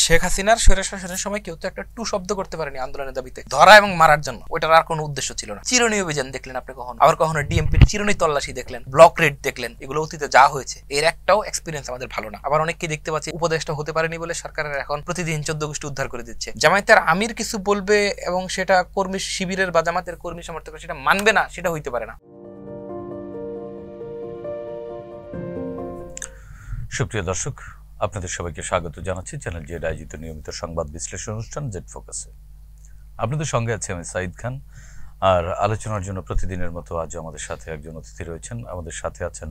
শেখ হাসিনার স্বৈরাচার শাসনের সময় কেউ তো একটা টু শব্দ করতে পারেনি আন্দোলনের দাবিতে, ধরা এবং মারার জন্য। ওইটার আর কোনো উদ্দেশ্য ছিল না। চিরুনি অভিযান দেখলেন আপনি কখনো, আবার কখনো ডিএমপির চিরুনি তল্লাশি দেখলেন, ব্লক রেড দেখলেন, এগুলো অতীতে যা হয়েছে এর একটাও এক্সপিরিয়েন্স আমাদের ভালো না। আবার অনেককে দেখতে পাচ্ছি উপদেষ্টা হতে পারেনি বলে সরকারের এখন প্রতিদিন 14 গোষ্ঠী উদ্ধার করে দিচ্ছে। জামায়াতের আমির কিছু বলবে এবং সেটা কর্মী শিবিরের বা জামাতের কর্মী সমর্থকরা সেটা মানবে না, সেটা হইতে পারে না। সুপ্রিয় দর্শক, আপনাদের সবাইকে স্বাগত জানাচ্ছি চ্যানেল জেড আয়োজিত নিয়মিত সংবাদ বিশ্লেষণ অনুষ্ঠান জেড ফোকাসে। আপনাদের সঙ্গে আছি আমি সাইদ খান। আর আলোচনার জন্য প্রতিদিনের মতো আজ আমাদের সাথে একজন অতিথি রয়েছেন। আমাদের সাথে আছেন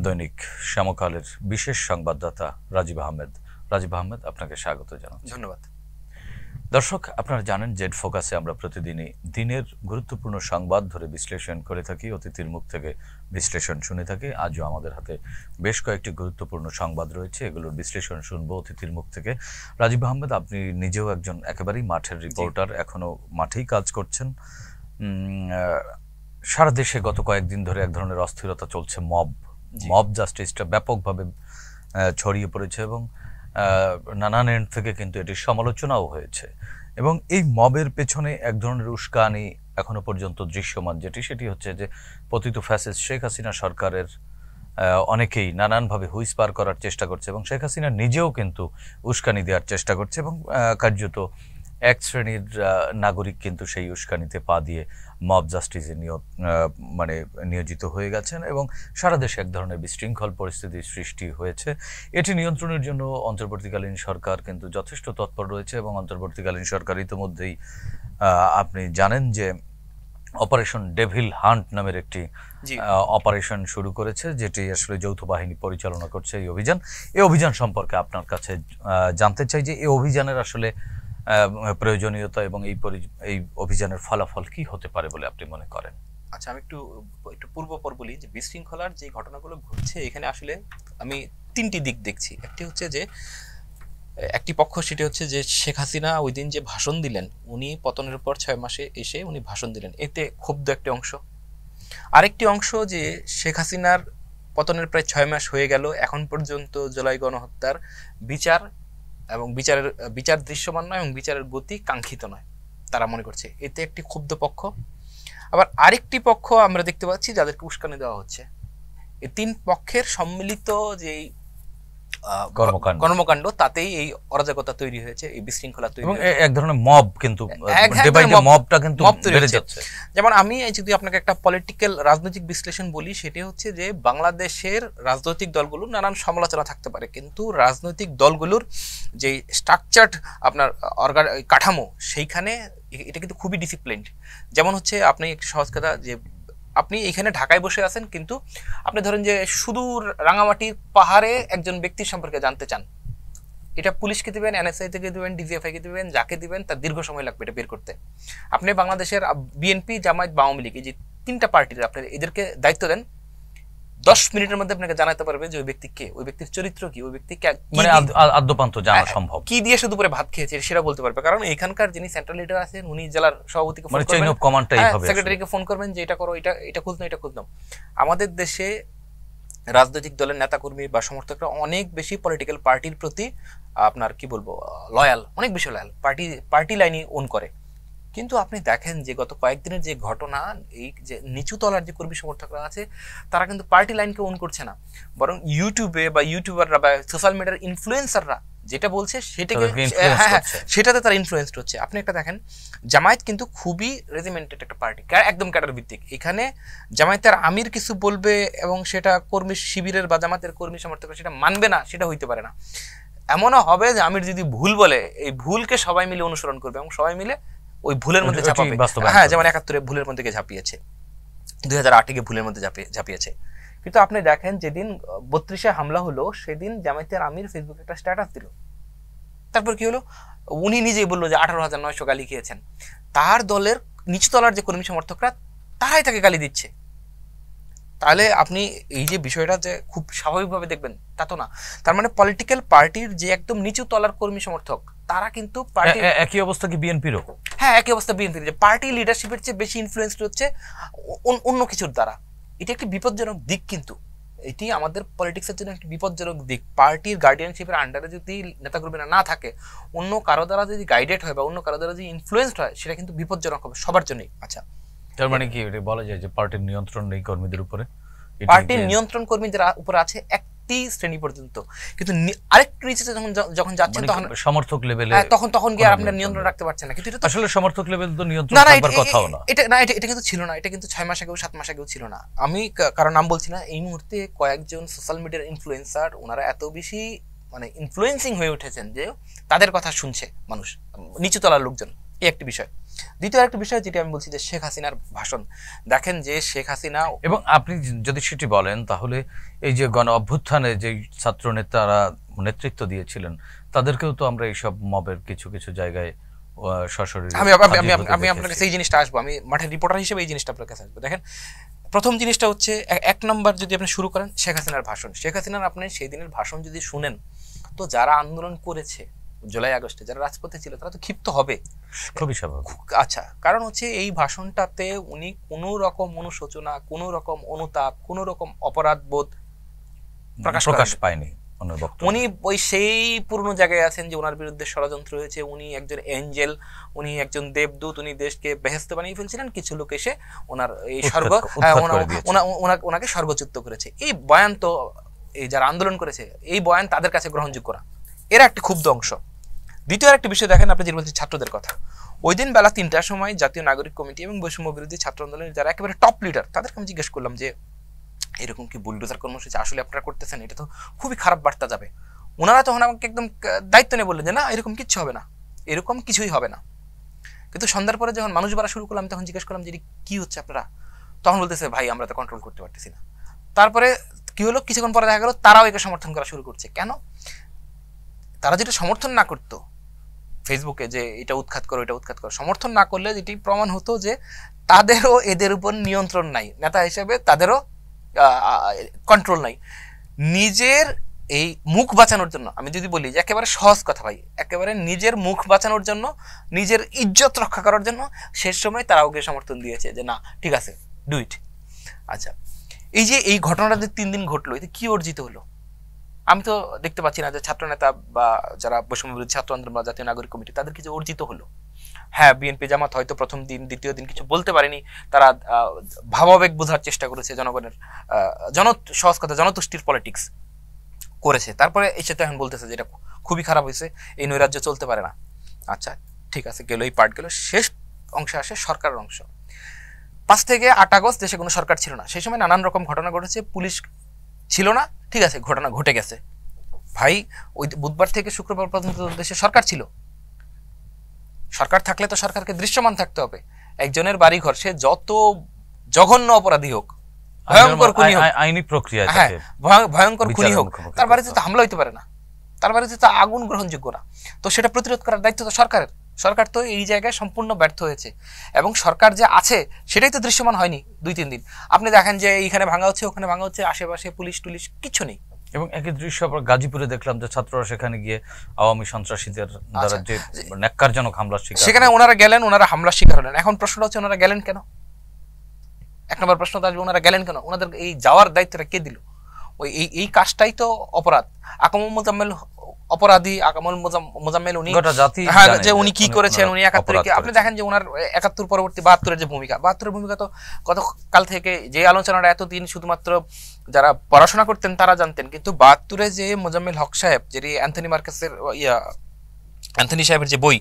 দৈনিক সমকালের বিশেষ সংবাদদাতা রাজীব আহমেদ। রাজীব আহমেদ, আপনাকে স্বাগত জানাচ্ছি। ধন্যবাদ। দর্শক, আপনারা জানেন জেড ফোকাসে আমরা প্রতিদিনই দিনের গুরুত্বপূর্ণ সংবাদ ধরে বিশ্লেষণ করে থাকি, অতিথির মুখ থেকে বিশ্লেষণ শুনে থাকি। আজও আমাদের হাতে বেশ কয়েকটি গুরুত্বপূর্ণ সংবাদ রয়েছে, এগুলোর বিশ্লেষণ শুনবো অতিথির মুখ থেকে। রাজীব আহমেদ, আপনি নিজেও একজন একেবারেই মাঠের রিপোর্টার, এখনো মাঠেই কাজ করছেন। সারা দেশে গত কয়েকদিন ধরে এক ধরনের অস্থিরতা চলছে, মব জাস্টিসটা ব্যাপকভাবে ছড়িয়ে পড়েছে এবং নানান এন্ড থেকে কিন্তু এটির সমালোচনাও হয়েছে। এবং এই মবের পেছনে এক ধরনের উস্কানি এখনো পর্যন্ত দৃশ্যমান, সেটি হচ্ছে যে পতিত ফ্যাসিস্ট শেখ হাসিনা সরকারের অনেকেই নানানভাবে হুইস পার করার চেষ্টা করছে এবং শেখ হাসিনা নিজেও কিন্তু উস্কানি দেওয়ার চেষ্টা করছে এবং কার্যত এক শ্রেণীর নাগরিক কিন্তু সেই উস্কানিতে পা দিয়ে মব জাস্টিসে নিয়োজিত হয়ে গেছেন এবং সারা দেশে এক ধরনের বিশৃঙ্খল পরিস্থিতির সৃষ্টি হয়েছে। এটি নিয়ন্ত্রণের জন্য অন্তর্বর্তীকালীন সরকার কিন্তু যথেষ্ট তৎপর রয়েছে এবং অন্তর্বর্তীকালীন সরকার ইতিমধ্যেই আপনি জানেন যে অপারেশন ডেভিল হান্ট নামের একটি অপারেশন শুরু করেছে, যেটি আসলে যৌথ বাহিনী পরিচালনা করছে। এই অভিযান সম্পর্কে আপনার কাছে জানতে চাই যে এই অভিযানের আসলে প্রয়োজনীয়তা এবং এই অভিযানের ফলাফল কি হতে পারে বলে আপনি মনে করেন? আচ্ছা, আমি একটু পূর্বপর বলি যে বিশৃঙ্খলার যে ঘটনাগুলো ঘটছে এখানে আসলে আমি তিনটি দিক দেখছি। একটি হচ্ছে যে একটি পক্ষ, সেটি হচ্ছে যে শেখ হাসিনা ওই দিন যে ভাষণ দিলেন, উনি পতনের পর 6 মাসে এসে উনি ভাষণ দিলেন, এতে ক্ষুব্ধ একটি অংশ। আরেকটি অংশ যে শেখ হাসিনার পতনের প্রায় 6 মাস হয়ে গেল, এখন পর্যন্ত জুলাই গণহত্যার বিচার এবং বিচার দৃশ্যমান নয় এবং বিচারের গতি কাঙ্ক্ষিত নয়, তারা মনে করছে। এতে একটি ক্ষুব্ধ পক্ষ। আবার আরেকটি পক্ষ আমরা দেখতে পাচ্ছি যাদেরকে উস্কানি দেওয়া হচ্ছে। এই তিন পক্ষের সম্মিলিত যে কর্মকাণ্ড, তাতেই এই অরাজকতা তৈরি হয়েছে, এই বিশৃঙ্খলা তৈরি হয়েছে, এক ধরনের মব কিন্তু মবটা কিন্তু বেড়ে যাচ্ছে। যেমন আমি যদি আপনাকে একটা পলিটিক্যাল রাজনৈতিক বিশ্লেষণ বলি, সেটি হচ্ছে যে বাংলাদেশের রাজনৈতিক দলগুলো নানান সমালোচনা থাকতে পারে, কিন্তু রাজনৈতিক দলগুলোর যে স্ট্রাকচার্ড আপনার কাঠামো, সেইখানে এটা কিন্তু খুবই ডিসিপ্লিনড। যেমন হচ্ছে আপনি একটি সহজ কথা, যে আপনি এখানে ঢাকায় বসে আছেন, কিন্তু আপনি ধরেন যে সুদূর রাঙামাটির পাহাড়ে একজন ব্যক্তির সম্পর্কে জানতে চান, এটা পুলিশকে দিবেন, এনএসআই থেকে দিবেন, ডিজিএফআই কে দিবেন, যাকে দিবেন তার দীর্ঘ সময় লাগবে এটা বের করতে। আপনি বাংলাদেশের বিএনপি, জামায়াত বা আওয়ামী লীগ, এই যে তিনটা পার্টির আপনি এদেরকে দায়িত্ব দেন, 10 মিনিটের মধ্যে আপনাকে জানাতে পারবে যে ওই ব্যক্তি কে, ওই ব্যক্তির চরিত্র কি, ওই ব্যক্তি আদ্যপান্ত জানা সম্ভব, কি দিয়ে শুধু করে ভাত খেয়েছে সেটা বলতে পারবে। কারণ এখানকার যিনি সেন্ট্রাল লিডার আছেন, উনি জেলার সভাপতিকে ফোন করবেন, সেক্রেটারিকে ফোন করবেন যে এটা করো, এটা খুঁজ নাও, এটা খুঁজ নাও। আমাদের দেশে রাজনৈতিক দলের নেতাকর্মী বা সমর্থকরা অনেক বেশি পলিটিক্যাল পার্টির প্রতি আপনার কি বলবো লয়াল, অনেক বেশি লয়াল, পার্টি লাইনই ওন করে। কিন্তু আপনি দেখেন যে গত কয়েকদিনের যে ঘটনা, এই যে নিচু তলার যে কর্মী সমর্থকরা আছে, তারা কিন্তু পার্টি লাইনকে ওন করছে না, বরং ইউটিউবে বা ইউটিউবাররা বা সোশ্যাল মিডিয়ার ইনফ্লুয়েন্সাররা যেটা বলছে সেটাতে তারা ইনফ্লুয়েন্সড হচ্ছে। আপনি একটা দেখেন, জামায়াত কিন্তু খুবই রেজিমেন্টেড একটা পার্টি, একদম ক্যাডার ভিত্তিক। এখানে জামায়াতের আমির কিছু বলবে এবং সেটা কর্মী শিবিরের বা জামায়াতের কর্মী সমর্থকরা সেটা মানবে না, সেটা হইতে পারে না। এমনও হবে যে আমির যদি ভুল বলে, এই ভুলকে সবাই মিলে অনুসরণ করবে এবং সবাই মিলে ওই ভুলের মধ্যে ঝাঁপাবে। হ্যাঁ, যেমন 71-এ ভুলের মধ্যে ঝাঁপিয়েছে, 2008-এ ভুলের মধ্যে ঝাঁপিয়েছে। কিন্তু আপনি দেখেন যেদিন 32-এ হামলা হলো, সেদিন জামায়াতের আমির ফেসবুকে একটা স্ট্যাটাস দিল, তারপর কি হলো, উনি নিজেই বললো যে 18,900 গালি খেয়েছেন। তার দলের নিচতলার যে কর্মী সমর্থকরা, তারাই তাকে গালি দিচ্ছে। তাহলে আপনি এই যে বিষয়টা যে খুব স্বাভাবিকভাবে দেখবেন তা তো না। তার মানে পলিটিক্যাল পার্টির যে একদম নিচু তলার কর্মী সমর্থক, তারা কিন্তু পার্টি একই অবস্থা কি বিএনপিরও? হ্যাঁ, একই অবস্থা বিএনপির, যে পার্টি লিডারশিপের চেয়ে বেশি ইনফ্লুয়েন্সড হচ্ছে অন্য কিছুর দ্বারা। এটা একটি বিপজ্জনক দিক কিন্তু এটি আমাদের পলিটিক্সের জন্য একটি বিপজ্জনক দিক। পার্টির গার্ডিয়ানশিপের আন্ডারে যদি নেতাকর্মীরা না থাকে, অন্য কারো দ্বারা যদি গাইডেড হয় বা অন্য কারো দ্বারা যদি ইনফ্লুয়েসড হয়, সেটা কিন্তু বিপজ্জনক হবে সবার জন্যই। আচ্ছা, তার মানে কি এটা বলা যায় যে পার্টির নিয়ন্ত্রণ নেই কর্মীদের উপরে? পার্টির নিয়ন্ত্রণ কর্মীদের উপরে আছে একটি শ্রেণী পর্যন্ত, কিন্তু আরেকটু নিচে যখন যাচ্ছেন তখন সমর্থক লেভেলে, তখন গিয়ে আপনার নিয়ন্ত্রণ রাখতে পারছেন না। কিন্তু এটা আসলে সমর্থক লেভেল তো নিয়ন্ত্রণ থাকার কথাও না। এটা কিন্তু ছিল না, এটা কিন্তু 6 মাস আগেও 7 মাস আগেও ছিল না। আমি কারণ নাম বলছি না, এই মুহূর্তে কয়েকজন সোশ্যাল মিডিয়ার ইনফ্লুয়েন্সার, ওনারা এত বেশি মানে ইনফ্লুয়েন্সিং হয়ে উঠেছেন যে তাদের কথা শুনছে মানুষ, নিচু তলার লোকজন। এই একটি বিষয়। দ্বিতীয় একটা বিষয় যেটা আমি বলছি যে শেখ হাসিনার ভাষণ, দেখেন যে শেখ হাসিনা, এবং আপনি যদি সেটি বলেন তাহলে এই যে গণ অভ্যুত্থানে যে ছাত্র নেতারা নেতৃত্ব দিয়েছিলেন, তাদেরকেও তো আমরা এইসব মবের কিছু কিছু জায়গায় সশরীরে আমি আপনার কাছে এই জিনিসটা আসবো, আমি মাঠের রিপোর্টার হিসেবে এই জিনিসটা আপনার কাছে আসবো। দেখেন, প্রথম জিনিসটা হচ্ছে, এক নম্বর যদি আপনি শুরু করেন শেখ হাসিনার ভাষণ, শেখ হাসিনার আপনি সেই দিনের ভাষণ যদি শুনেন, তো যারা আন্দোলন করেছে জুলাই আগস্টে, যারা রাজপথে ছিল, তারা তো ক্ষিপ্ত হবে, খুবই স্বাভাবিক। আচ্ছা, কারণ হচ্ছে এই ভাষণটাতে উনি কোনো রকম অনুশোচনা, কোনো রকম অনুতাপ, কোনো রকম অপরাধ বোধ প্রকাশ পায়নি। উনি ওই সেই পুরনো জায়গায় আছেন যে ওনার বিরুদ্ধে ষড়যন্ত্র হয়েছে, উনি একজন এঞ্জেল, উনি একজন দেবদূত, উনি দেশকে বেহেশত বানিয়ে ফেলছিলেন, কিছু লোক এসে ওনার এই ওনাকে স্বর্গচ্যুত করেছে। এই বয়ান তো এই যারা আন্দোলন করেছে, এই বয়ান তাদের কাছে গ্রহণযোগ্য না, এরা একটা ক্ষুব্ধ অংশ। দ্বিতীয় একটা বিষয় দেখেন, আপনি যে বলছেন ছাত্রদের কথা, ওই দিন বেলা 3টার সময় জাতীয় নাগরিক কমিটি এবং বৈষম্য বিরোধী ছাত্র আন্দোলনের যারা একেবারে টপ লিডার, তাদেরকে আমি জিজ্ঞেস করলাম যে এরকম কি বুলডোজার কর্মসূচি আসলে আপনারা করতেছেন, এটা তো খুবই খারাপ বার্তা যাবে। ওনারা তখন আমাকে একদম দায়িত্ব নিয়ে বললেন যে না, এরকম কিচ্ছু হবে না, এরকম কিছুই হবে না। কিন্তু সন্ধ্যার পরে যখন মানুষ বাড়া শুরু করলাম, তখন জিজ্ঞেস করলাম যে কি হচ্ছে আপনারা, তখন বলতেছে ভাই আমরা তো কন্ট্রোল করতে পারতেছি না। তারপরে কি হলো, কিছুক্ষণ পরে দেখা গেল তারাও একে সমর্থন করা শুরু করছে। কেন? তারা যেটা সমর্থন না করতো ফেসবুকে, যে এটা উৎখাত করো, এটা উৎখাত করো, সমর্থন না করলে যেটি প্রমাণ হতো যে তাদেরও এদের উপর নিয়ন্ত্রণ নাই, নেতা হিসেবে তাদেরও কন্ট্রোল নাই। নিজের এই মুখ বাঁচানোর জন্য, আমি যদি বলি যে একেবারে সহজ কথা ভাই, একেবারে নিজের মুখ বাঁচানোর জন্য, নিজের ইজ্জত রক্ষা করার জন্য শেষ সময় তারা ওকে সমর্থন দিয়েছে যে না ঠিক আছে, ডু ইট। আচ্ছা, এই যে এই ঘটনাটা যে 3 দিন ঘটলো, এতে কি অর্জিত হলো? আমি তো দেখতে পাচ্ছি না যে ছাত্র নেতা বা যারা বৈষম্য বিরোধী ছাত্র আন্দোলন বা জাতীয় নাগরিক কমিটি, তাদের কিছু অর্জিত হলো। হ্যাঁ, বিএনপি জামাত হয়তো প্রথম দিন দ্বিতীয় দিন কিছু বলতে পারেনি, তারা ভাবাবেগ বোঝার চেষ্টা করেছে, জনগণের সহজ কথা জনতুষ্টির পলিটিক্স করেছে। তারপরে এসে তো এখন বলতেছে যেটা খুবই খারাপ হয়েছে, এই নৈরাজ্য চলতে পারে না। আচ্ছা ঠিক আছে, গেল এই পার্ট গেল। শেষ অংশে আসে সরকারের অংশ। 5 থেকে 8 আগস্ট দেশে কোনো সরকার ছিল না, সেই সময় নানান রকম ঘটনা ঘটেছে, পুলিশ ছিল না, ঠিক আছে, ঘটনা ঘটে গেছে। ভাই ওই বুধবার থেকে শুক্রবার পর্যন্ত দেশে সরকার ছিল, সরকার থাকলে তো সরকারকে দৃশ্যমান থাকতে হবে। একজনের বাড়ি ঘর, সে যত জঘন্য অপরাধী হোক, ভয়ঙ্কর খুনি হোক, আইনি প্রক্রিয়া, হ্যাঁ ভয়ঙ্কর খুনি হোক, তার বাড়িতে তো হামলা হইতে পারে না, তার বাড়িতে তো আগুন গ্রহণযোগ্য না। তো সেটা প্রতিরোধ করার দায়িত্ব তো সরকারের। সরকার তো এই জায়গায় সম্পূর্ণ ব্যর্থ হয়েছে, এবং সরকার যে আছে সেটাই তো দৃশ্যমান হয়নি 2-3 দিন। আপনি দেখেন যে এইখানে ভাঙা হচ্ছে, ওখানে ভাঙা হচ্ছে, আশেপাশে পুলিশ টুলিশ কিছু নেই। এবং একই দৃশ্য গাজীপুরে দেখলাম যে ছাত্ররা সেখানে গিয়ে আওয়ামী সন্ত্রাসীদের দ্বারা যে ন্যাক্কারজনক হামলার শিকার, সেখানে ওনারা গেলেন, ওনারা হামলার শিকার হলেন। এখন প্রশ্নটা হচ্ছে ওনারা গেলেন কেন? 1 নম্বর প্রশ্ন আসবে, ওনারা গেলেন কেন? ওনাদের এই যাওয়ার দায়িত্বটা কে দিল? ওই এই কাজটাই তো অপরাধ। আকামুল মোজাম্মেল অপরাধী, আকামুল মোজাম্মেল উনি, হ্যাঁ, যে উনি কি করেছেন, উনি 71-কে আপনি দেখেন যে ওনার 71 পরবর্তী 72-এর যে ভূমিকা, 72-এর ভূমিকা তো গতকাল থেকে যে আলোচনাটা এতদিন শুধুমাত্র যারা পড়াশোনা করতেন তারা জানতেন, কিন্তু 72-এ যে মোজাম্মেল হক সাহেব, যিনি অ্যান্থনি মার্কেসের অ্যান্থনি সাহেবের যে বই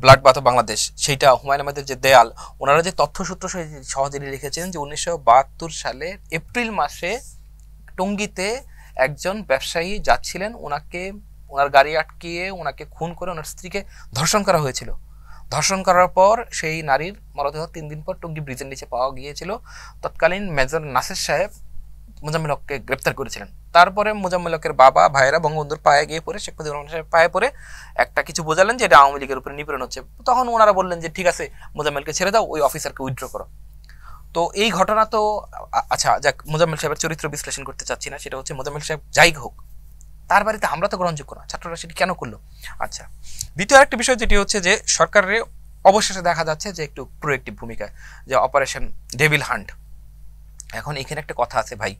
ব্লাড বাথ অফ বাংলাদেশ, সেইটা হুমায়ুন আহমেদের যে দেয়াল, ওনারা যে তথ্যসূত্র সহজে লিখেছেন যে 1972 সালে এপ্রিল মাসে টঙ্গীতে একজন ব্যবসায়ী যাচ্ছিলেন, ওনার গাড়ি আটকিয়ে ওনাকে খুন করে ওনার স্ত্রীকে ধর্ষণ করা হয়েছিল। ধর্ষণ করার পর সেই নারীর মরদেহ 3 দিন পর টঙ্গী ব্রিজের নিচে পাওয়া গিয়েছিল। তৎকালীন মেজর নাসির সাহেব মোজাম্মেল হককে গ্রেপ্তার করেছিলেন। তারপরে মোজাম্মেল হকের বাবা ভাইয়েরা বঙ্গবন্ধুর পায়ে গিয়ে পড়ে, শেখ মুজিবুর রহমান সাহেব পায়ে পড়ে একটা কিছু বোঝালেন যে এটা আওয়ামী লীগের উপরে নিপীড়ন হচ্ছে। তখন ওনারা বললেন যে ঠিক আছে, মোজাম্মেলকে ছেড়ে দাও, ওই অফিসারকে উইথড্র করো। তো এই ঘটনা তো আচ্ছা যাক, মোজাম্মেল সাহেবের চরিত্র বিশ্লেষণ করতে চাচ্ছি না, সেটা হচ্ছে মোজাম্মেল সাহেব যাই হোক, তার বাড়িতে হামলা তো গ্রহণযোগ্য না, ছাত্ররা সেটি কেন করলো? আচ্ছা, দ্বিতীয় একটা বিষয় যেটি হচ্ছে যে সরকারের অবশেষে দেখা যাচ্ছে যে একটু প্রোয়েক্টিভ ভূমিকা, যে অপারেশন ডেভিল হান্ট, এখন এখানে একটা কথা আছে ভাই,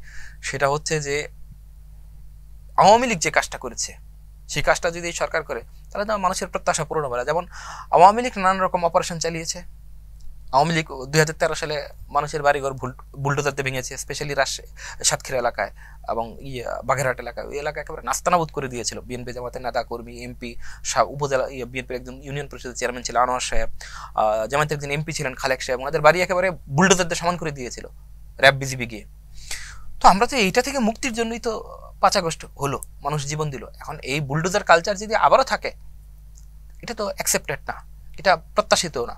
সেটা হচ্ছে যে আওয়ামী লীগ যে কাজটা করেছে সেই কাজটা যদি সরকার করে তাহলে তো মানুষের প্রত্যাশা পূরণ হবে না। যেমন আওয়ামী লীগ নানান রকম অপারেশন চালিয়েছে। আওয়ামী লীগ 2013 সালে মানুষের বাড়িঘর বুলডোজারতে ভেঙেছে, স্পেশালি সাতক্ষীরা এলাকায় এবং বাগেরহাট এলাকায়। ওই এলাকায় একেবারে নাস্তানাবুদ করে দিয়েছিল। বিএনপি জামাতের নেতা কর্মী, এমপি, উপজেলা বিএনপির একজন ইউনিয়ন পরিষদের চেয়ারম্যান ছিল আনোয়ার সাহেব, জামাতের একজন এমপি ছিলেন খালেক সাহেব, ওনাদের বাড়ি একেবারে বুলডোজারদের সমান করে দিয়েছিল র্যাব বিজিবি গিয়ে। তো আমরা তো এইটা থেকে মুক্তির জন্যই তো 5 আগস্ট হলো, মানুষ জীবন দিল। এখন এই বুলডোজার কালচার যদি আবারও থাকে, এটা তো অ্যাকসেপ্টেড না, এটা প্রত্যাশিত না।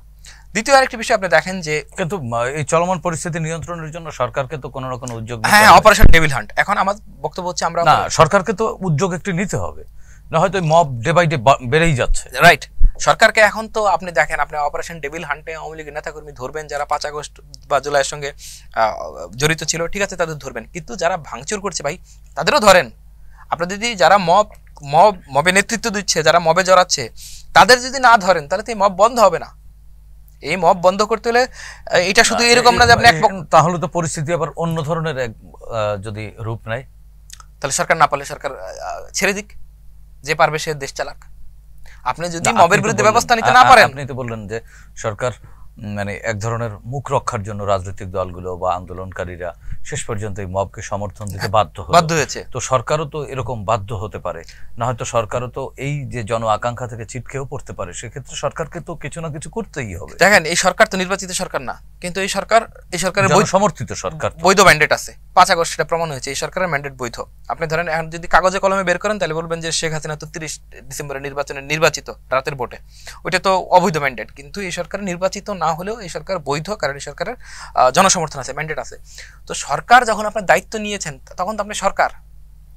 দ্বিতীয় আরেকটি বিষয় আপনি দেখেন যে কিন্তু এই চলমান পরিস্থিতি নিয়ন্ত্রণের জন্য সরকারকে তো কোনো না কোনো উদ্যোগ, হ্যাঁ, অপারেশন ডেভিল হান্ট। এখন আমার বক্তব্য হচ্ছে আমরা না, সরকারকে তো উদ্যোগ একটি নিতে হবে, না হয়তো মব ডে বাই ডে বেড়েই যাচ্ছে। রাইট, সরকারকে এখন তো আপনি দেখেন, আপনি অপারেশন ডেভিল হান্টে আওয়ামী লীগের নেতাকর্মী ধরবেন যারা 5 আগস্ট বা জুলাইয়ের সঙ্গে জড়িত ছিল, ঠিক আছে, তাদের ধরবেন, কিন্তু যারা ভাঙচুর করছে ভাই তাদেরও ধরেন। আপনার যদি যারা মবে নেতৃত্ব দিচ্ছে, যারা মবে জড়াচ্ছে, তাদের যদি না ধরেন তাহলে তো এই মব বন্ধ হবে না। এই মব বন্ধ করতে হলে এটা শুধু এরকম না যে আপনি তাহলে তো পরিস্থিতি আবার অন্য ধরনের যদি রূপ নেয়, তাহলে সরকার না পারলে সরকার ছেড়ে দিক, যে পারবে সে দেশ চালাক। আপনি যদি মবের বিরুদ্ধে ব্যবস্থা নিতে না পারেন, আপনি তো বললেন যে সরকার মানে এক ধরনের মুখ রক্ষার জন্য রাজনৈতিক দলগুলো বা আন্দোলনকারীরা শেষ পর্যন্ত এই মবকে সমর্থন দিতে বাধ্য হয়েছে। তো সরকারও তো এরকম বাধ্য হতে পারে, না হয়তো সরকারও তো এই যে জন আকাঙ্ক্ষা থেকে ছিটকেও পড়তে পারে। সেক্ষেত্রে সরকারকে তো কিছু না কিছু করতেই হবে। দেখেন, এই সরকার তো নির্বাচিত সরকার না, কিন্তু এই সরকারের সমর্থিত সরকার, বৈধ ম্যান্ডেট আছে। 5 আগস্ট সেটা প্রমাণ হয়েছে, এই সরকারের ম্যান্ডেট বৈধ। আপনি ধরেন এখন যদি কাগজে কলমে বের করেন তাহলে বলবেন যে শেখ হাসিনা তো 30 ডিসেম্বরের নির্বাচনে নির্বাচিত রাতের ভোটে, ওইটা তো অবৈধ ম্যান্ডেট। কিন্তু এই সরকার নির্বাচিত না হলেও এই সরকার বৈধ, কারণ এই সরকারের জনসমর্থন আছে, ম্যান্ডেট আছে। তো সরকার যখন আপনার দায়িত্ব নিয়েছেন, তখন তো আপনি সরকার,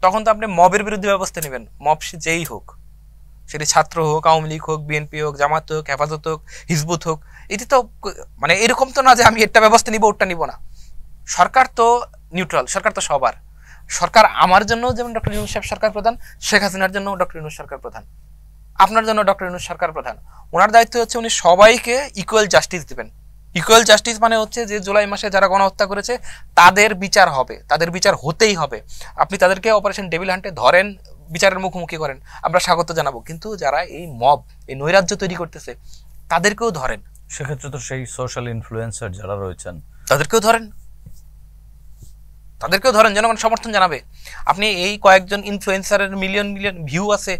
তখন তো আপনি মবের বিরুদ্ধে ব্যবস্থা নেবেন। মব সে যেই হোক, সেটি ছাত্র হোক, আওয়ামী লীগ হোক, বিএনপি হোক, জামাত হোক, হেফাজত হোক, হিজবুত হোক, এটি তো মানে এরকম তো না যে আমি একটা ব্যবস্থা নিব ওটা নিব না। সরকার তো নিউট্রাল, সরকার তো সবার। সরকার আমার জন্য যেমন ডক্টর ইউনূস সাহেব সরকার প্রধান, শেখ হাসিনার জন্য ডক্টর ইউনূস সরকার প্রধান, আপনার জন্য ডক্টর ইউনূস সরকার প্রধান। ওনার দায়িত্ব হচ্ছে উনি সবাইকে ইকুয়াল জাস্টিস দিবেন। ইকুয়াল জাস্টিস মানে হচ্ছে যে জুলাই মাসে যারা গণহত্যা করেছে তাদের বিচার হবে, তাদের বিচার হতেই হবে। আপনি তাদেরকে অপারেশন ডেভিল হান্টে ধরেন, বিচারের মুখোমুখি করেন, আমরা স্বাগত জানাবো। কিন্তু যারা এই মব, এই নৈরাজ্য তৈরি করতেছে, তাদেরকেও ধরেন। সেক্ষেত্রে তো সেই সোশ্যাল ইনফ্লুয়েন্সার যারা রয়েছেন তাদেরকেও ধরেন, জনগণ সমর্থন জানাবে। আপনি এই কয়েকজন ইনফ্লুয়েন্সারের মিলিয়ন মিলিয়ন ভিউ আছে,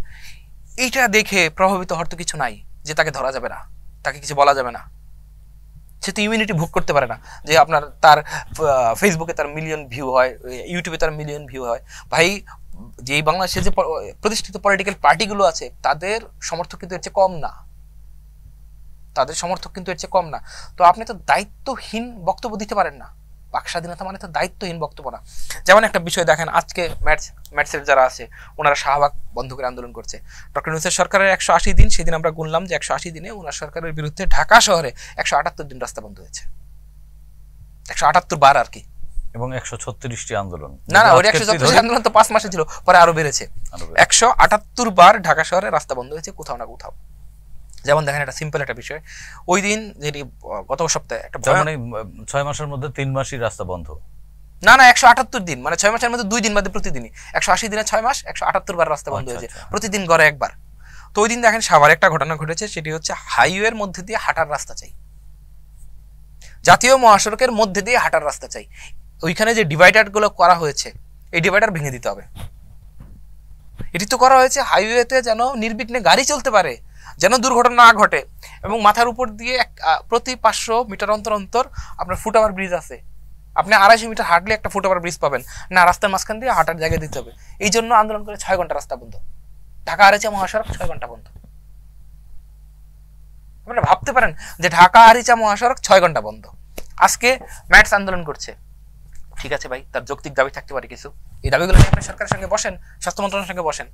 এইটা দেখে প্রভাবিত হওয়ার তো কিছু নাই যে তাকে ধরা যাবে না, তাকে কিছু বলা যাবে না। সে তো ইমিউনিটি ভোগ করতে পারে না যে আপনার তার ফেসবুকে তার মিলিয়ন ভিউ হয়, ইউটিউবে তার মিলিয়ন ভিউ হয়। ভাই, যে বাংলাদেশে যে প্রতিষ্ঠিত পলিটিক্যাল পার্টিগুলো আছে তাদের সমর্থক কিন্তু এর চেয়ে কম না, তো আপনি তো দায়িত্বহীন বক্তব্য দিতে পারেন না। বাক স্বাধীনতা মানে তো দায়িত্বহীন বক্তব্য না। যেমন একটা বিষয় দেখেন, আজকে ম্যাটসের যারা আছে ওনারা শাহবাগ বন্ধ করে আন্দোলন করছে। ডক্টর ইউনূসের সরকারের 180 দিন, সেদিন আমরা গুনলাম যে 180 দিনে ওনার সরকারের বিরুদ্ধে ঢাকা শহরে 178 দিন রাস্তা বন্ধ হয়েছে, 178 বার আর কি, এবং 136টি আন্দোলন। না, ওই 136 আন্দোলন তো 5 মাসে ছিল, পরে আরো বেড়েছে। 178 বার ঢাকা শহরে রাস্তা বন্ধ হয়েছে কোথাও না কোথাও। যেমন দেখেন, একটা সিম্পল একটা বিষয়, ওই দিন যেটি গত সপ্তাহে একটা 6 মাসের মধ্যে 3 মাসই রাস্তা বন্ধ। না, 178 দিন, মানে 6 মাসের মধ্যে 2 দিন বাদে প্রতিদিনই 180 দিনে 6 মাস 178 বার রাস্তা বন্ধ হয়েছে, প্রতিদিন গড়ে একবার। তো ওই দিন দেখেন সাভারে একটা ঘটনা ঘটেছে, সেটি হচ্ছে হাইওয়ের মধ্যে দিয়ে হাঁটার রাস্তা চাই, জাতীয় মহাসড়কের মধ্যে দিয়ে হাঁটার রাস্তা চাই। ওইখানে যে ডিভাইডার গুলো করা হয়েছে, এই ডিভাইডার ভেঙে দিতে হবে। এটি তো করা হয়েছে হাইওয়েতে যেন নির্বিঘ্নে গাড়ি চলতে পারে, যেন দুর্ঘটনা না ঘটে। এবং মাথার উপর দিয়ে প্রতি 500 মিটার অন্তর অন্তর আপনার ফুটওভার ব্রিজ আছে, আপনি 250 মিটার হাঁটলে একটা ফুটওভার ব্রিজ পাবেন না, রাস্তার মাঝখান দিয়ে হাঁটার জায়গা দিতে হবে। এই জন্য আন্দোলন করে 6 ঘন্টা রাস্তা বন্ধ, ঢাকা আরিচা মহাসড়ক 6 ঘন্টা বন্ধ। আপনারা ভাবতে পারেন যে ঢাকা আরিচা মহাসড়ক 6 ঘন্টা বন্ধ। আজকে ম্যাটস আন্দোলন করছে, ঠিক আছে ভাই, তার যৌক্তিক দাবি থাকতে পারে কিছু, এই দাবিগুলো নিয়ে আপনি সরকারের সঙ্গে বসেন, স্বাস্থ্য মন্ত্রণালয়ের সঙ্গে বসেন।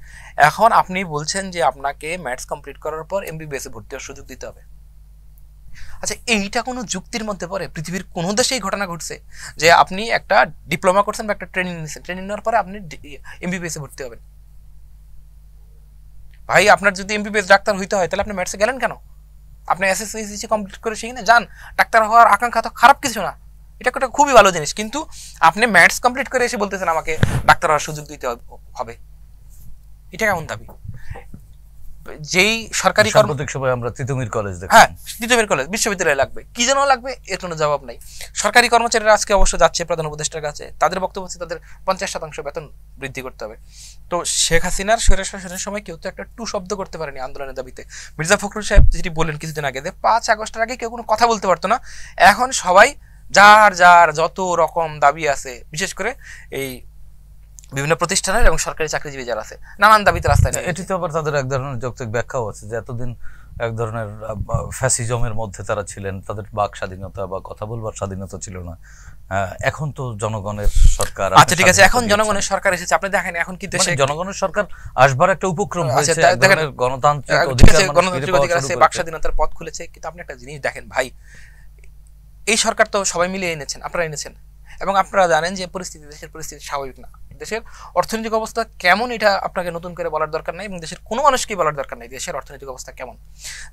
এখন আপনি বলছেন যে আপনাকে ম্যাটস কমপ্লিট করার পর এমবিবিএস এ ভর্তি হওয়ার সুযোগ দিতে হবে। আচ্ছা, এইটা কোনো যুক্তির মধ্যে পড়ে? পৃথিবীর কোনো দেশে এই ঘটনা ঘটছে যে আপনি একটা ডিপ্লোমা করছেন বা একটা ট্রেনিং নিচ্ছেন, ট্রেনিং নেওয়ার পরে আপনি এমবিবিএস এ ভর্তি হবেন? ভাই, আপনার যদি এমবিবিএস ডাক্তার হইতে হয় তাহলে আপনি ম্যাটসে গেলেন কেন? আপনি এসএসসি কমপ্লিট করে সেখানে যান, ডাক্তার হওয়ার আকাঙ্ক্ষা তো খারাপ কিছু না, এটা একটা খুবই ভালো জিনিস, কিন্তু আপনি ম্যাথস কমপ্লিট করে এসে বলতেছেন আমাকে ডাক্তার হওয়ার সুযোগ দিতে হবে, এটা কেমন দাবি? যেই সরকারি সাম্প্রতিক সময় আমরা তিতুমির কলেজ দেখি, হ্যাঁ তিতুমির কলেজ বিশ্ববিদ্যালয় লাগবে, কি যেন লাগবে, এর কোনো জবাব নাই। সরকারি কর্মচারীরা আজকে অবশ্য যাচ্ছে প্রধান উপদেষ্টার কাছে, তাদের বক্তব্য হচ্ছে তাদের 50% বেতন বৃদ্ধি করতে হবে। তো শেখ হাসিনার স্বৈরাচার শাসনের সময় কেউ তো একটা টু শব্দ করতে পারেনি আন্দোলনের দাবিতে। মির্জা ফখরুল সাহেব যেটি বললেন কিছুদিন আগে, 5 আগস্টের আগে কেউ কোনো কথা বলতে পারতো না, এখন সবাই যার যার যত রকম দাবি আছে, বিশেষ করে এই বিভিন্ন প্রতিষ্ঠানের এবং সরকারি চাকরিজীবী যারা আছে, নানান দাবিতে রাস্তায়। এটি তো আবার তাদের এক ধরনের যৌক্তিক ব্যাখ্যাও আছে যে এতদিন এক ধরনের ফ্যাসিজমের মধ্যে তারা ছিলেন, তাদের বাক স্বাধীনতা বা কথা বলবার স্বাধীনতা ছিল না। এখন তো জনগণের সরকার, আচ্ছা ঠিক আছে, এখন জনগণের সরকার এসেছে, আপনি দেখেন এখন কি দেশে জনগণের সরকার আসবার একটা উপক্রম হয়েছে, গণতান্ত্রিক অধিকার আছে, বাক স্বাধীনতার পথ খুলেছে। কিন্তু আপনি একটা জিনিস দেখেন ভাই, এই সরকার তো সবাই মিলে এনেছেন, আপনারা এনেছেন, এবং আপনারা জানেন যে পরিস্থিতি, দেশের পরিস্থিতি স্বাভাবিক না, দেশের অর্থনৈতিক অবস্থা কেমন এটা আপনাকে নতুন করে বলার দরকার নাই, এবং দেশের কোনো মানুষকেই বলার দরকার নাই দেশের অর্থনৈতিক অবস্থা কেমন।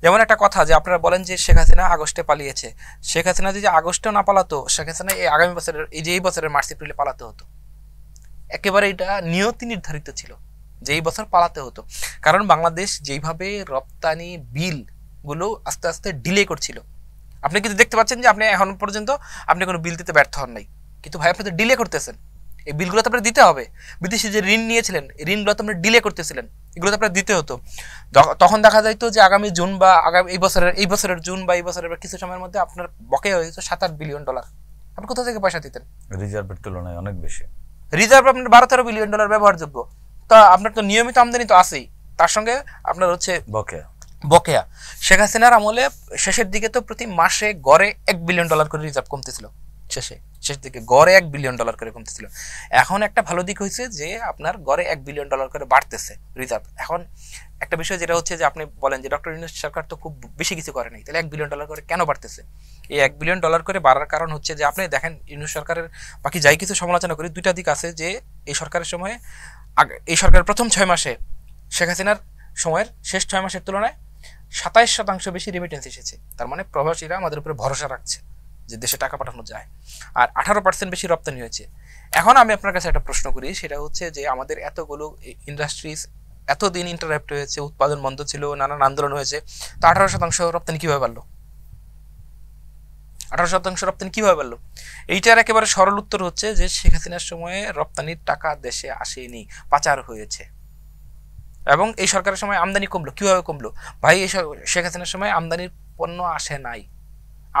যেমন একটা কথা যে আপনারা বলেন যে শেখ হাসিনা আগস্টে পালিয়েছে, শেখ হাসিনা যদি আগস্টেও না পালাতো, শেখ হাসিনা এই আগামী বছরের এই বছরের মার্চ এপ্রিলে পালাতে হতো, একেবারে এটা নিয়তি নির্ধারিত ছিল যে এই বছর পালাতে হতো। কারণ বাংলাদেশ যেইভাবে রপ্তানি বিল গুলো আস্তে আস্তে ডিলে করছিল, আপনি কিন্তু দেখতে পাচ্ছেন যে আপনি এখন পর্যন্ত আপনি কোনো বিল দিতে ব্যর্থ হন নাই, কিন্তু ভাই আপনি তো ডিলে করতেছেন, এই বিলগুলো তো আপনার দিতে হবে। বিদেশি যে ঋণ নিয়েছিলেন, এই ঋণগুলো তো আপনি ডিলে করতেছিলেন, এগুলো তো আপনার দিতে হতো। তখন দেখা যাইতো যে আগামী জুন বা আগামী এই বছরের জুন বা এই বছরের কিছু সময়ের মধ্যে আপনার বকেয়া হয়ে যেত $7-8 বিলিয়ন। আপনি কোথা থেকে পয়সা দিতেন? রিজার্ভের তুলনায় অনেক বেশি। রিজার্ভ আপনার $12-13 বিলিয়ন ব্যবহারযোগ্য, তা আপনার তো নিয়মিত আমদানি তো আছেই, তার সঙ্গে আপনার হচ্ছে বকেয়া। শেখ হাসিনার আমলে শেষের দিকে তো প্রতি মাসে গড়ে $1 বিলিয়ন করে রিজার্ভ কমতেছিল, শেষ দিকে গড়ে $1 বিলিয়ন করে কমতেছিল। এখন একটা ভালো দিক হয়েছে যে আপনার গড়ে $1 বিলিয়ন করে বাড়তেছে রিজার্ভ। এখন একটা বিষয় যেটা হচ্ছে যে আপনি বলেন যে ডক্টর ইউনূস সরকার তো খুব বেশি কিছু করে নাই, তাহলে $1 বিলিয়ন করে কেন বাড়তেছে? এই $1 বিলিয়ন করে বাড়ার কারণ হচ্ছে যে আপনি দেখেন ইউনূস সরকারের বাকি যাই কিছু সমালোচনা করি, দুইটা দিক আছে যে এই সরকারের সময়ে, এই সরকারের প্রথম 6 মাসে শেখ হাসিনার সময়ের শেষ 6 মাসের তুলনায় 27% বেশি রেমিটেন্স এসেছে, তার মানে প্রবাসীরা আমাদের উপরে ভরসা রাখছে যে দেশে টাকা পাঠানো যায়, আর 18% বেশি রপ্তানি হয়েছে। এখন আমি আপনার কাছে একটা প্রশ্ন করি, সেটা হচ্ছে যে আমাদের এতগুলো ইন্ডাস্ট্রিজ এতদিন ইন্টারাপ্ট হয়েছে, উৎপাদন বন্ধ ছিল, নানান আন্দোলন হয়েছে, তো 18% রপ্তানি কিভাবে বাড়লো? 18% রপ্তানি কিভাবে বাড়লো? এইটার একেবারে সরল উত্তর হচ্ছে যে শেখ হাসিনার সময়ে রপ্তানির টাকা দেশে আসেনি, পাচার হয়েছে। এবং এই সরকারের সময় আমদানি কমলো, কিভাবে কমলো ভাই? এই শেখ হাসিনার সময় আমদানির পণ্য আসে নাই,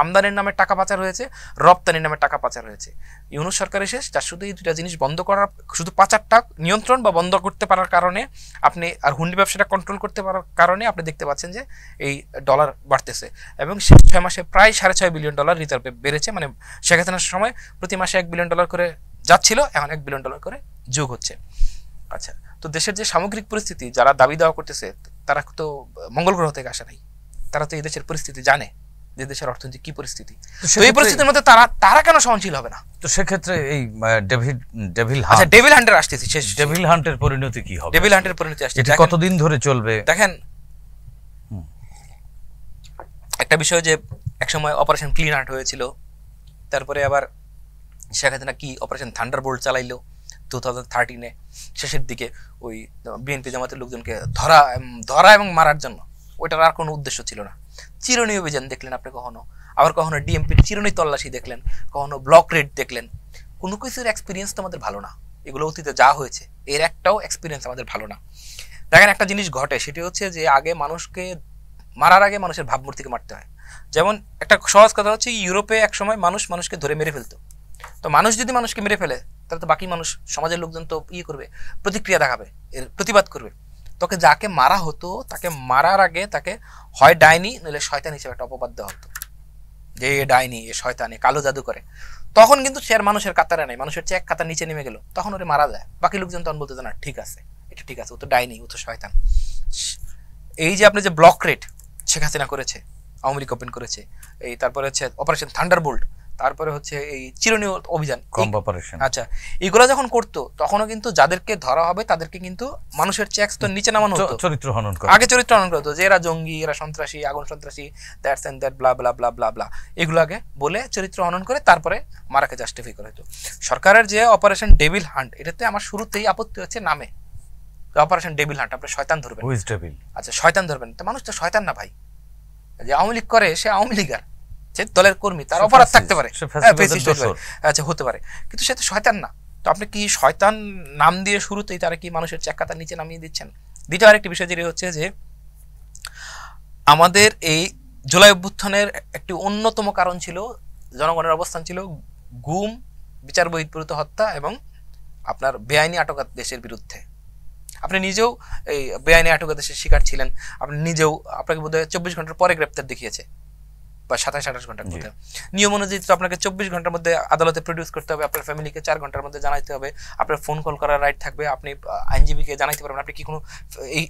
আমদানির নামে টাকা পাচার হয়েছে, রপ্তানির নামে টাকা পাচার হয়েছে। ইউনূস সরকার এসে যার শুধু এই দুটা জিনিস বন্ধ করার, শুধু পাচারটা নিয়ন্ত্রণ বা বন্ধ করতে পারার কারণে আপনি, আর হুন্ডি ব্যবসাটা কন্ট্রোল করতে পারার কারণে আপনি দেখতে পাচ্ছেন যে এই ডলার বাড়তেছে, এবং শেষ 6 মাসে প্রায় $6.5 বিলিয়ন রিজার্ভ বেড়েছে। মানে শেখ হাসিনার সময় প্রতি মাসে $1 বিলিয়ন করে যাচ্ছিল, এখন $1 বিলিয়ন করে যোগ হচ্ছে। আচ্ছা, তো দেশের যে সামগ্রিক পরিস্থিতি, যারা দাবি দেওয়া করতেছে তারা তো মঙ্গল গ্রহ থেকে আসে নাই, তারা তো এই দেশের পরিস্থিতি জানে যে দেশের অর্থনৈতিক কি পরিস্থিতি, তো এই পরিস্থিতির মধ্যে তারা কেন সহনশীল হবে না? তো সেক্ষেত্রে এই ডেভিল হান্টার আসতেছে, শেষ ডেভিল হান্টের পরিণতি কি হবে? ডেভিল হান্টের পরিণতি আসছে, এটা কতদিন ধরে চলবে? দেখেন একটা বিষয় যে একসময় অপারেশন ক্লিন হার্ট হয়েছিল, তারপরে আবার শেখ হাসিনা কি অপারেশন থান্ডারবোল্ট চালাইলো 2013-এ শেষের দিকে, ওই বিএনপি জামাতের লোকজনকে ধরা এবং মারার জন্য। ওইটার আর কোনো উদ্দেশ্য ছিল না। চিরুনি অভিযান দেখলেন আপনি কখনো, আবার কখনো ডিএমপির চিরুনি তল্লাশি দেখলেন, কখনো ব্লক রেড দেখলেন। কোনো কিছুর এক্সপিরিয়েন্স তো আমাদের ভালো না, এগুলো অতীতে যা হয়েছে এর একটাও এক্সপিরিয়েন্স আমাদের ভালো না। দেখেন একটা জিনিস ঘটে, সেটি হচ্ছে যে আগে মানুষকে মারার আগে মানুষের ভাবমূর্তিকে মারতে হয়। যেমন একটা সহজ কথা হচ্ছে, ইউরোপে এক সময় মানুষকে ধরে মেরে ফেলতো, তো মানুষ যদি মানুষকে মেরে ফেলে তাহলে তো বাকি মানুষ, সমাজের লোকজন তো করবে, প্রতিক্রিয়া দেখাবে, এর প্রতিবাদ করবে। তোকে যাকে মারা হতো তাকে মারার আগে তাকে হয় ডাইনি নইলে শয়তান হিসেবে একটা অপবাদ দেওয়া হতো, যে এ ডাইনি, এ শয়তানি, কালো জাদু করে। তখন কিন্তু সে আর মানুষের কাতারে নাই, মানুষের চেয়ে এক কাতার নিচে নেমে গেল, তখন ওরে মারা যায়। বাকি লোকজন তখন বলতে না ঠিক আছে, এটা ঠিক আছে, ও তো ডাইনি, ও তো শয়তান। এই যে আপনি যে ব্লক রেড শেখ হাসিনা করেছে, আওয়ামী লীগ ওপেন করেছে, এই তারপরে হচ্ছে অপারেশন থান্ডারবোল্ট, তারপরে হচ্ছে এই চিরুনি অভিযান, অপারেশন, আচ্ছা এগুলো যখন করতো তখনও কিন্তু যাদেরকে ধরা হবে তাদেরকে কিন্তু মানুষের চেক স্তর নিচে নামানো হতো, চরিত্র হনন করা, আগে চরিত্র হনন করতো যে এরা জঙ্গি, এরা সন্ত্রাসী, আগুন সন্ত্রাসী, দ্যাটস এন্ড দ্যাট ব্লা ব্লা ব্লা ব্লা ব্লা, এগুলো আগে বলে চরিত্র হনন করে তারপরে মারাকে জাস্টিফাই করা হতো। সরকারের যে অপারেশন ডেভিল হান্ট, এটাতে আমার শুরুতেই আপত্তি হচ্ছে নামে, অপারেশন ডেভিল হান্ট, আপনি শয়তান ধরবেন, হুইজ ডেভিল, আচ্ছা শয়তান ধরবেন, তো মানুষ তো শয়তান না ভাই, যে আওয়ামী লীগ করে সে আওয়ামী লীগার, যে দলের কর্মী, তার অপরাধ থাকতে পারে, আচ্ছা হতে পারে, কিন্তু সে তো শয়তান না। তো আপনি কি শয়তান নাম দিয়ে শুরুতেই তারা কি মানুষের চেককাতার নিচে নামিয়ে দিচ্ছেন? দ্বিতীয় আরেকটি বিষয় যেটা হচ্ছে যে আমাদের এই জুলাই অভ্যুত্থানের একটি অন্যতম কারণ ছিল, জনগণের অবস্থান ছিল গুম, বিচার বহির্ভূত হত্যা এবং আপনার বেআইনি আটকাদেশের বিরুদ্ধে। আপনি নিজেও এই বেআইনি আটকাদেশের শিকার ছিলেন, আপনি নিজেও, আপনাকে বোধহয় 24 ঘন্টার পরে গ্রেপ্তার দেখিয়েছে বা 27-28 ঘন্টার মধ্যে। নিয়ম অনুযায়ী তো আপনাকে 24 ঘন্টার মধ্যে আদালতে প্রডিউস করতে হবে, আপনার ফ্যামিলিকে 4 ঘন্টার মধ্যে জানাইতে হবে, আপনার ফোন কল করার রাইট থাকবে, আপনি আইনজীবীকে জানাইতে পারবেন। আপনি কি কোনো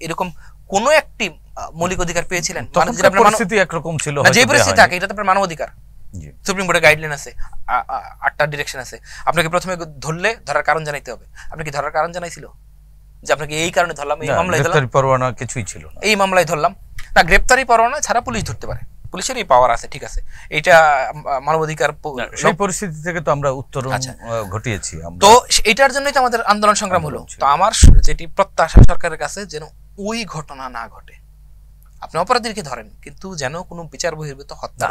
এরকম কোনো একটি মৌলিক অধিকার পেয়েছিলেন? পরিস্থিতি একরকম ছিল, যে পরিস্থিতি থাকে এটা তো আপনার মানবাধিকার, সুপ্রিম কোর্টের গাইডলাইন আছে, 8টা ডিরেকশন আছে। আপনাকে প্রথমে ধরলে ধরার কারণ জানাইতে হবে, আপনি কি ধরার কারণ জানাইছিল যে আপনাকে এই কারণে ধরলাম, এই মামলায় গ্রেফতারি পরোয়ানা কিছুই ছিল না, এই মামলায় ধরলাম না? গ্রেফতারি পরোয়ানা ছাড়া পুলিশ ধরতে পারে, পুলিশের এই পাওয়ার আছে, ঠিক আছে, এটা মানবাধিকার। সেই পরিস্থিতি থেকে তো আমরা উত্তরণ ঘটিয়েছি, তো এটার জন্যই তো আমাদের আন্দোলন সংগ্রাম হলো। তো আমার যেটি প্রত্যাশা সরকারের কাছে, যেন ওই ঘটনা না ঘটে। আপনি অপরাধীকে ধরেন, কিন্তু যেন কোনো বিচার বহির্ভূত হত্যা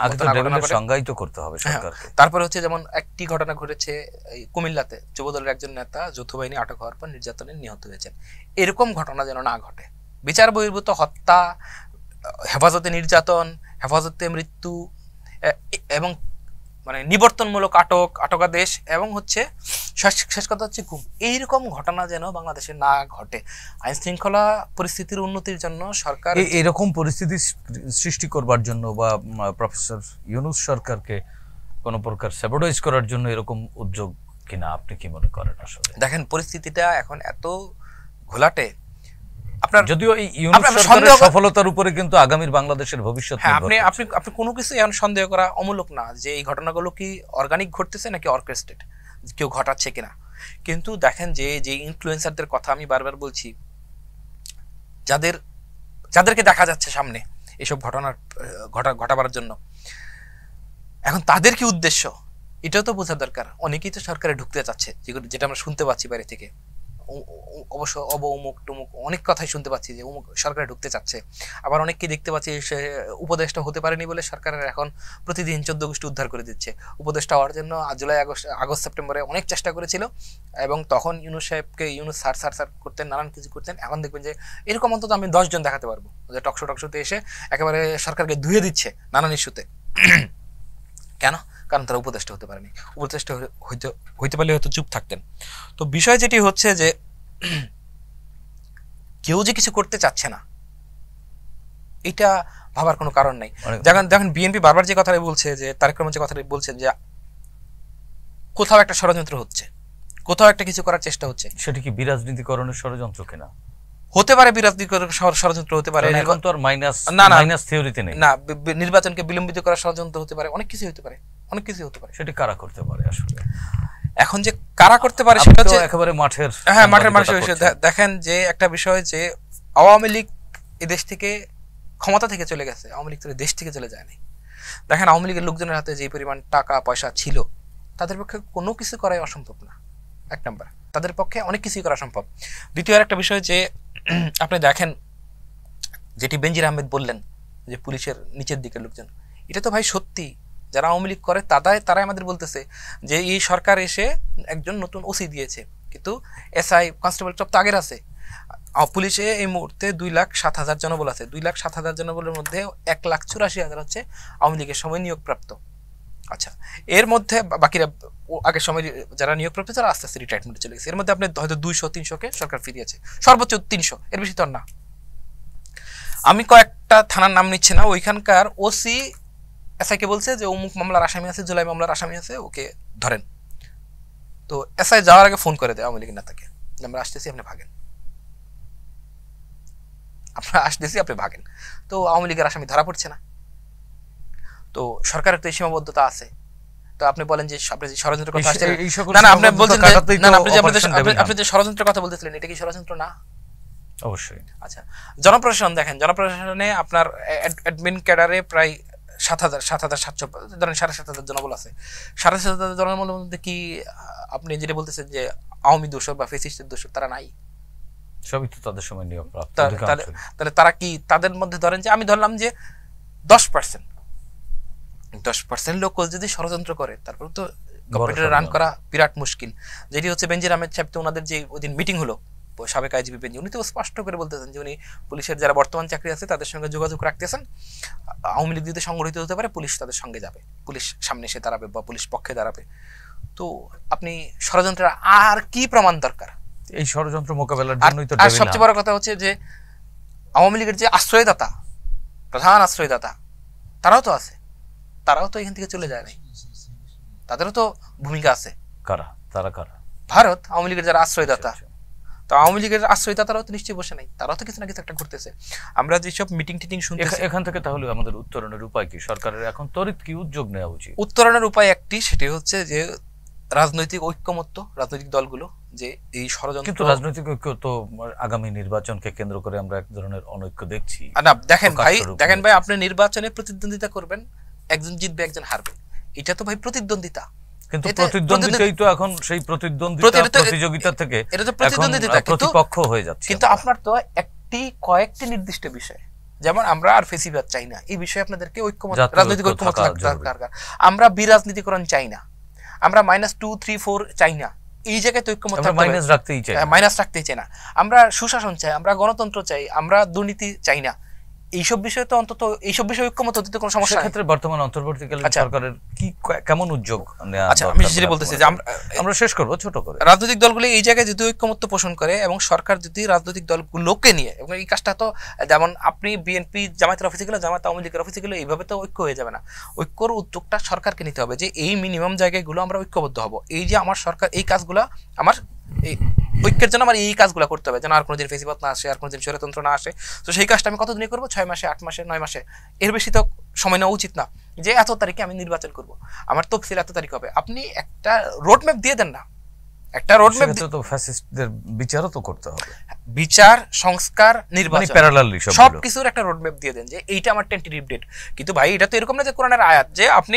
সংজ্ঞায়িত করতে হবে সরকারকে। তারপরে হচ্ছে যেমন একটি ঘটনা ঘটেছে কুমিল্লাতে, যুবদলের একজন নেতা যৌথ বাহিনী আটক হওয়ার পর নির্যাতনে নিহত হয়েছেন, এরকম ঘটনা যেন না ঘটে। বিচার বহির্ভূত হত্যা, হেফাজতে নির্যাতন, হেফাজতে মৃত্যু এবং মানে নিবর্তনমূলক আটকাদেশ এবং হচ্ছে শেষ কথা হচ্ছে গুম, এইরকম ঘটনা যেন বাংলাদেশে না ঘটে। আইন শৃঙ্খলা পরিস্থিতির উন্নতির জন্য সরকার এরকম পরিস্থিতি সৃষ্টি করবার জন্য বা প্রফেসর ইউনূস সরকারকে কোনো প্রকার স্যাবোটাইজ করার জন্য এরকম উদ্যোগ কিনা আপনি কি মনে করেন? আসলে দেখেন পরিস্থিতিটা এখন এত ঘোলাটে, আপনার যদিও এই ইউনূস সরকারের সফলতার উপরে কিন্তু আগামীর বাংলাদেশের ভবিষ্যৎ নির্ভর করছে। আপনি কোনো কিছু এখন সন্দেহ করা অমূলক না যে এই ঘটনাগুলো কি অর্গানিক ঘটতেছে নাকি অর্কেস্ট্রেট, কেউ ঘটাচ্ছে কিনা। কিন্তু দেখেন যে ইনফ্লুয়েন্সারদের কথা আমি বারবার বলছি, যাদেরকে দেখা যাচ্ছে সামনে এসব ঘটাবার জন্য, এখন তাদের কি উদ্দেশ্য এটাও তো বোঝার দরকার। অনেকেই তো সরকারে ঢুকতে চাচ্ছে, যেটা আমরা শুনতে পাচ্ছি বাইরে থেকে, অবশ্য অমুক টুমুক অনেক কথাই শুনতে পাচ্ছি যে অমুক সরকারে ঢুকতে চাচ্ছে। আবার অনেককে দেখতে পাচ্ছি সে উপদেষ্টা হতে পারেনি বলে সরকারের এখন প্রতিদিন 14 গোষ্ঠী উদ্ধার করে দিচ্ছে। উপদেষ্টা হওয়ার জন্য জুলাই আগস্ট সেপ্টেম্বরে অনেক চেষ্টা করেছিল এবং তখন ইউনূস সাহেবকে ইউনূস স্যার করতেন, নানান কিছু করতেন। এখন দেখবেন যে এরকম অন্তত আমি 10 জন দেখাতে পারবো যে টকশোতে এসে একেবারে সরকারকে ধুয়ে দিচ্ছে নানান ইস্যুতে। কেন? কারণ তারা উপদেষ্টা হতে পারেনি। উপদেষ্টা হইতে পারলে হয়তো চুপ থাকতেন। তো বিষয় যেটি হচ্ছে যে কেউ যে কিছু করতে চাচ্ছে না এটা ভাবার কোনো কারণ নাই। দেখেন বিএনপি বারবার যে কথাটা বলছে, যে তারেক রহমান যে কথাটা বলছেন যে কোথাও একটা ষড়যন্ত্র হচ্ছে, কোথাও একটা কিছু করার চেষ্টা হচ্ছে, সেটা কি বিরাজনীতিকরণের ষড়যন্ত্র কিনা? হতে পারে বিরাজনীতিকরণের ষড়যন্ত্র হতে পারে, এখন তো আর মাইনাস থিওরিতে নেই না। নির্বাচনকে বিলম্বিত করার ষড়যন্ত্র হতে পারে, অনেক কিছু হতে পারে, অনেক কিছু হতে পারে। সেটা কারা করতে পারে আসলে? এখন যে কারা করতে পারে সেটা হচ্ছে একেবারে মাঠের বিষয়। দেখেন যে একটা বিষয় যে আওয়ামী লীগ এই দেশ থেকে ক্ষমতা থেকে চলে গেছে, আওয়ামী লীগ দেশ থেকে চলে যায়নি। দেখেন আওয়ামী লীগের লোকজনের হাতে যে পরিমাণ টাকা পয়সা ছিল, তাদের পক্ষে কোনো কিছু করাই অসম্ভব না। এক নম্বর, তাদের পক্ষে অনেক কিছুই করা সম্ভব। দ্বিতীয় একটা বিষয় যে আপনি দেখেন যেটি বেনজির আহমেদ বললেন যে পুলিশের নিচের দিকের লোকজন, এটা তো ভাই সত্যি। যারা আওয়ামী লীগ করে তারাই আমাদের বলতেছে যে এই সরকার এসে একজন নতুন ওসি দিয়েছে, কিন্তু এসআই কনস্টেবল সব তো আগের আছে। পুলিশে এই মুহূর্তে 2,07,000 জনবল আছে। 2,07,000 জনবলের মধ্যে 1,84,000 হচ্ছে আওয়ামী লীগের সময় নিয়োগপ্রাপ্ত। আচ্ছা, এর মধ্যে বাকিরা আগের সময় যারা নিয়োগপ্রাপ্ত তারা আস্তে আস্তে রিটায়ারমেন্টে চলে গেছে। এর মধ্যে আপনি হয়তো 200-300-কে সরকার ফিরিয়েছে, সর্বোচ্চ 300, এর বেশি তো না। আমি কয়েকটা থানার নাম নিচ্ছে না, ওইখানকার ওসি এসআইকে বলছে যে অমুক মামলার আসামি আছে, জুলাই মামলার আসামি আছে, ওকে ধরেন। তো এসআই যাওয়ার আগে ফোন করে দেয় আওয়ামী লীগের নেতাকে, আমরা আসতেছি, আপনি ভাগেন, আপনি ভাগেন। তো আওয়ামী লীগের আসামি ধরা পড়ছে না। তো সরকারের তো এই সীমাবদ্ধতা আছে তো আপনি বলেন যে আপনি যে ষড়যন্ত্রের কথা আসছে, না না আপনি বলছেন না না, আপনি যে ষড়যন্ত্রের কথা বলতেছিলেন, এটা কি ষড়যন্ত্র না? অবশ্যই। আচ্ছা, জনপ্রশাসন দেখেন, জনপ্রশাসনে আপনার অ্যাডমিন ক্যাডারে প্রায় ৭,৭৭০ ধরেন ৭,৭০০ জনবল আছে। ৭,৭০০ জনবলের মধ্যে কি আপনি যেটা বলতেছেন যে আওয়ামী দোষর বা ফ্যাসিস্টের দোষর তারা নাই? সবই তো তাদের সময় নিয়োগ প্রাপ্ত। তাহলে তারা কি, তাদের মধ্যে ধরেন যে আমি ধরলাম যে 10% লোক যদি ষড়যন্ত্র করে, তারপর তো কম্পিউটার রান করা বিরাট মুশকিল। যেটি হচ্ছে বেনজির আহমেদ সাহেব, তো ওনাদের যে ওই দিন মিটিং হলো সাবেক আইজিপি বেনজির, উনি তো স্পষ্ট করে বলতেছেন যে উনি পুলিশের যারা বর্তমান চাকরি আছে তাদের সঙ্গে যোগাযোগ রাখতেছেন, আওয়ামী লীগ যদি সংগঠিত হতে পারে পুলিশ তাদের সঙ্গে যাবে, পুলিশ সামনে এসে দাঁড়াবে বা পুলিশ পক্ষে দাঁড়াবে। তো আপনি ষড়যন্ত্রের আর কি প্রমাণ দরকার? এই ষড়যন্ত্র মোকাবেলার জন্যই তো। আর সবচেয়ে বড় কথা হচ্ছে যে আওয়ামী লীগের যে আশ্রয়দাতা, প্রধান আশ্রয়দাতা, তারাও তো আছে, তারাও তো এখান থেকে চলে যায় নাই, তাদেরও তো ভূমিকা আছে। কারা? তারা কারা? ভারত, আওয়ামী লীগের যারা আশ্রয়দাতা। তো আওয়ামী লীগের আশ্রয়দাতারাও তো নিশ্চয়ই বসে নাই, তারাও তো কিছু না কিছু একটা ঘটতেছে। আমরা যেসব মিটিং টিটিং শুনতেছি, এখান থেকে তাহলে আমাদের উত্তরণের উপায় কি? সরকারের এখন তড়িৎ কি উদ্যোগ নেওয়া উচিত? উত্তরণের উপায় একটি, সেটি হচ্ছে যে রাজনৈতিক ঐক্যমত্য, রাজনৈতিক দলগুলো যে এই ষড়যন্ত্র। কিন্তু রাজনৈতিক ঐক্য তো আগামী নির্বাচনকে কেন্দ্র করে আমরা এক ধরনের অনৈক্য দেখছি। না দেখেন ভাই, আপনি নির্বাচনে প্রতিদ্বন্দ্বিতা করবেন, একজন জিতবে একজন হারবে, এটা তো ভাই প্রতিদ্বন্দ্বিতা। কিন্তু প্রতিদ্বন্দ্বিতাই তো এখন সেই প্রতিযোগিতা থেকে এটা তো প্রতিদ্বন্দ্বিতা, প্রতিপক্ষ হয়ে যাচ্ছে। কিন্তু আপনার তো কয়েকটি নির্দিষ্ট বিষয়, যেমন আমরা আর ফেসিবাদ চাই না, এই বিষয়ে আপনাদেরকে ঐক্যমত, রাজনৈতিক ঐক্যমত দরকার। আমরা বিরাজনীতিকরণ চাই না, আমরা -2, 3, 4 চাই না, এই জায়গায় তো ঐক্যমত মাইনাস রাখতেই চাই না। আমরা সুশাসন চাই, আমরা গণতন্ত্র চাই, আমরা দুর্নীতি চাই না। এইসব বিষয়ে তো অন্তত এইসব বিষয়ে ঐক্যমত হতে কোনো সমস্যা নেই। ক্ষেত্রে বর্তমান অন্তর্বর্তীকালীন সরকারের কি কেমন উদ্যোগ নেওয়া? আচ্ছা, আমি যেটা বলতেছি যে আমরা শেষ করব ছোট করে। রাজনৈতিক দলগুলো এই জায়গায় যদি ঐক্যমত্য পোষণ করে এবং সরকার যদি রাজনৈতিক দলগুলোকে নিয়ে, এবং এই কাজটা তো যেমন আপনি বিএনপি জামায়াতের অফিসে গেলে, জামায়াত আওয়ামী লীগের অফিসে গেলে এইভাবে তো ঐক্য হয়ে যাবে না। ঐক্যর উদ্যোগটা সরকারকে নিতে হবে, যে এই মিনিমাম জায়গাগুলো আমরা ঐক্যবদ্ধ হব, এই যে আমার সরকার এই কাজগুলো আমার এই ঐক্যের জন্য আমার এই কাজগুলো করতে হবে, যেন আর কোনোদিন ফেসিবাদ না আসে, আর কোনোদিন স্বৈরতন্ত্র না আসে। তো সেই কাজটা আমি কতদিনে করবো? 6 মাসে, 8 মাসে, 9 মাসে, এর বেশি তো সময় নেওয়া উচিত না যে এত তারিখে আমি নির্বাচন করব, আমার তফসিল এত তারিখ হবে। আপনি একটা রোডম্যাপ দিয়ে দেন না, একটা রোডম্যাপ তো ফ্যাসিস্টদের বিচারও তো করতে হবে, বিচার, সংস্কার, নির্বাচন, প্যারালালি সবকিছুর একটা রোডম্যাপ দিয়ে দেন যে এইটা আমার টেন্টেটিভ ডেট। কিন্তু ভাই এটা তো এরকম না যে কোরআনের আয়াত যে আপনি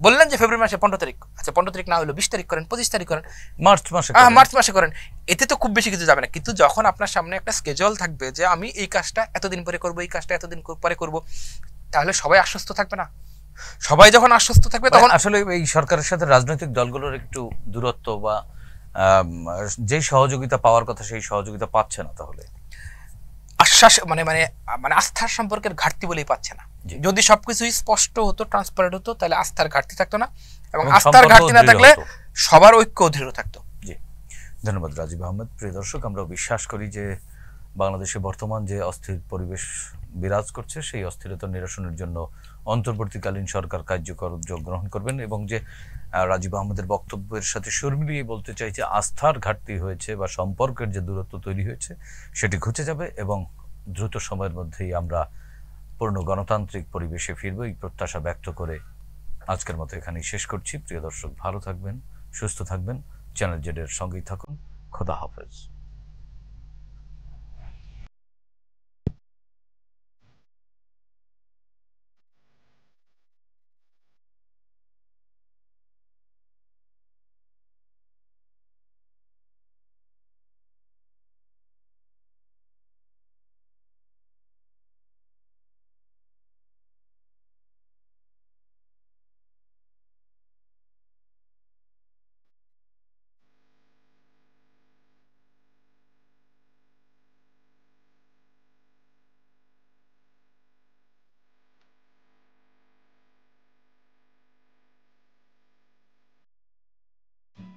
বললেন যে ফেব্রুয়ারি মাসে 15 তারিখ, আচ্ছা 15 তারিখ না হলো 20 তারিখ করেন, 25 তারিখ করেন, মার্চ মাসে করেন, এতে তো খুব বেশি কিছু যাবে না। কিন্তু যখন আপনার সামনে একটা স্কেজুয়াল থাকবে যে আমি এই কাজটা এতদিন পরে করবো, এই কাজটা এতদিন পরে করবো, তাহলে সবাই আশ্বস্ত থাকবে না? সবাই যখন আশ্বস্ত থাকবে তখন আসলে এই সরকারের সাথে রাজনৈতিক দলগুলোর একটু দূরত্ব বা যেই সহযোগিতা পাওয়ার কথা সেই সহযোগিতা পাচ্ছে না, তাহলে আশ্বাস মানে আস্থার সম্পর্কের ঘাটতি বলেই পাচ্ছে না। যদি সবকিছুই স্পষ্ট হতো, ট্রান্সপারেন্ট হতো, তাহলে আস্থার ঘাটতি থাকতো না, এবং আস্থার ঘাটতি না থাকলে সবার ঐক্য দৃঢ় থাকতো। জি, ধন্যবাদ রাজীব আহমেদ। প্রিয় দর্শক, আমরা বিশ্বাস করি যে বাংলাদেশে বর্তমান যে অস্থির পরিবেশ বিরাজ করছে, সেই অস্থিরতা নিরসনের জন্য অন্তর্বর্তীকালীন সরকার কার্যকর উদ্যোগ গ্রহণ করবেন, এবং যে রাজীব আহমেদের বক্তব্যের সাথে সুর মিলিয়ে বলতে চাই যে আস্থার ঘাটতি হয়েছে বা সম্পর্কের যে দূরত্ব তৈরি হয়েছে সেটি ঘুচে যাবে, এবং দ্রুত সময়ের মধ্যেই আমরা পূর্ণ গণতান্ত্রিক পরিবেশে ফিরব, এই প্রত্যাশা ব্যক্ত করে আজকের মতো এখানেই শেষ করছি। প্রিয় দর্শক, ভালো থাকবেন, সুস্থ থাকবেন, চ্যানেল জেড এর সঙ্গেই থাকুন। খোদা হাফেজ।